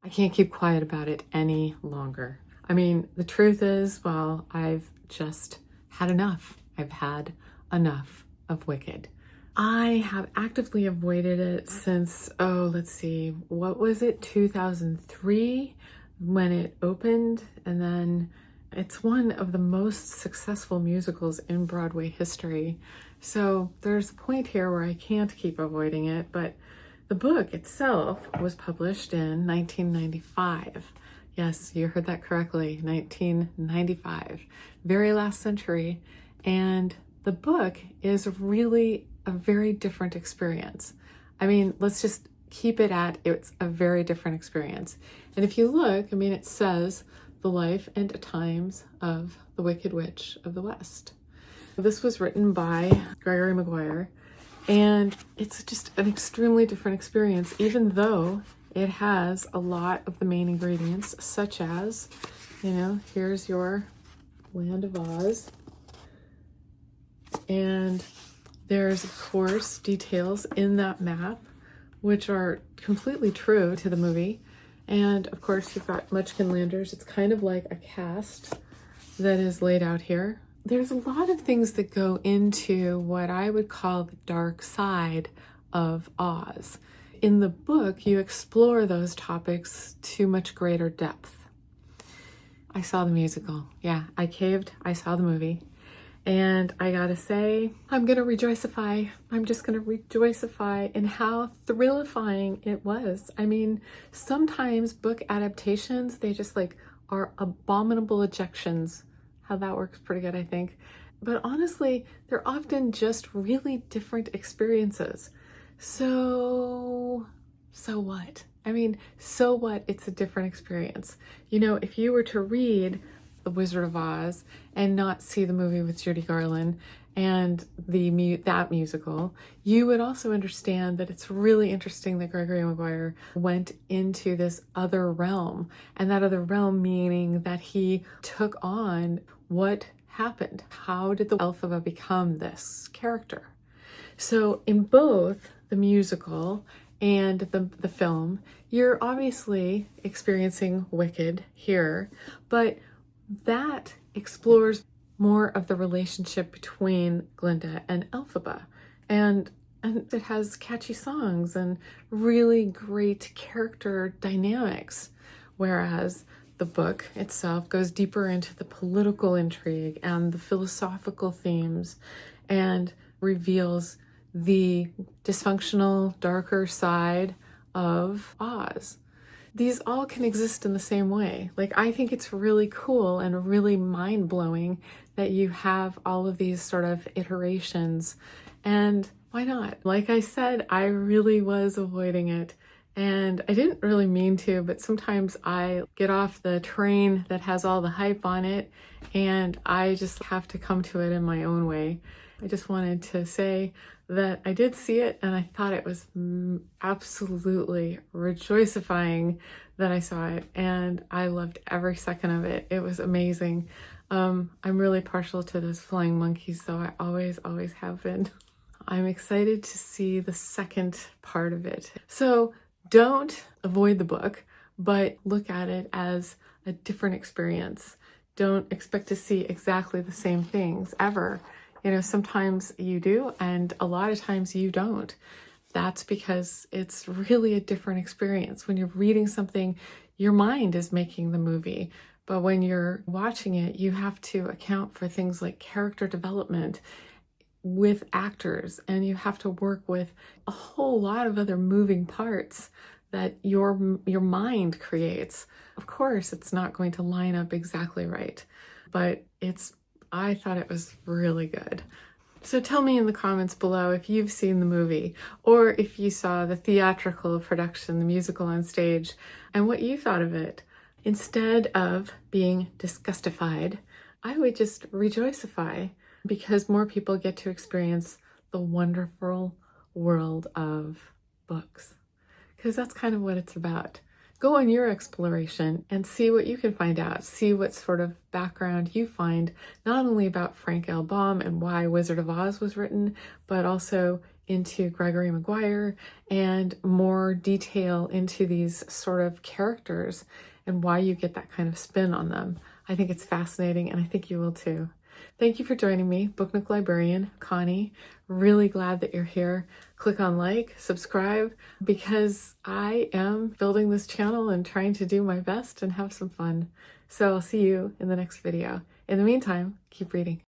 I can't keep quiet about it any longer. I mean, the truth is, well, I've just had enough. I've had enough of Wicked. I have actively avoided it since, let's see, what was it, 2003 when it opened? And then it's one of the most successful musicals in Broadway history. So there's a point here where I can't keep avoiding it, but the book itself was published in 1995. Yes, you heard that correctly, 1995, very last century. And the book is really a very different experience. I mean, let's just keep it at it's a very different experience. And if you look, I mean, it says the life and times of the Wicked Witch of the West. This was written by Gregory Maguire, and it's just an extremely different experience, even though it has a lot of the main ingredients, such as, here's your Land of Oz. And there's, of course, details in that map, which are completely true to the movie. And, of course, you've got Munchkinlanders. It's kind of like a cast that is laid out here. There's a lot of things that go into what I would call the dark side of Oz. In the book, you explore those topics to much greater depth. I saw the musical. Yeah, I caved. I saw the movie. And I gotta say, I'm gonna rejoicify. I'm just gonna rejoicify in how thrillifying it was. I mean, sometimes book adaptations, they just are abominable ejections. How that works pretty good, I think. But honestly, they're often just really different experiences. So what? I mean, so what? It's a different experience. If you were to read The Wizard of Oz and not see the movie with Judy Garland and that musical, you would also understand that it's really interesting that Gregory Maguire went into this other realm, and that other realm meaning that he took on what happened. How did the Elphaba become this character? So in both the musical and the film, you're obviously experiencing Wicked here, but that explores more of the relationship between Glinda and Elphaba. And it has catchy songs and really great character dynamics, whereas the book itself goes deeper into the political intrigue and the philosophical themes and reveals the dysfunctional, darker side of Oz. These all can exist in the same way. I think it's really cool and really mind-blowing that you have all of these sort of iterations. And why not? Like I said, I really was avoiding it. And I didn't really mean to, but sometimes I get off the train that has all the hype on it, and I just have to come to it in my own way. I just wanted to say that I did see it, and I thought it was absolutely rejoicifying that I saw it, and I loved every second of it. It was amazing. I'm really partial to those flying monkeys, though. I always have been. I'm excited to see the second part of it. So don't avoid the book, but look at it as a different experience. Don't expect to see exactly the same things ever. Sometimes you do, and a lot of times you don't. That's because it's really a different experience. When you're reading something, your mind is making the movie. But when you're watching it, you have to account for things like character development with actors, and you have to work with a whole lot of other moving parts that your mind creates. Of course, it's not going to line up exactly right, but I thought it was really good. So tell me in the comments below if you've seen the movie, or if you saw the theatrical production, the musical on stage, and what you thought of it. Instead of being disgustified, I would just rejoicify, because more people get to experience the wonderful world of books. Because that's kind of what it's about. Go on your exploration and see what you can find out. See what sort of background you find, not only about Frank L. Baum and why Wizard of Oz was written, but also into Gregory Maguire and more detail into these sort of characters and why you get that kind of spin on them. I think it's fascinating, and I think you will too. Thank you for joining me, Book Nook Librarian Connie. Really glad that you're here. Click on like, subscribe, because I am building this channel and trying to do my best and have some fun. So I'll see you in the next video. In the meantime, keep reading.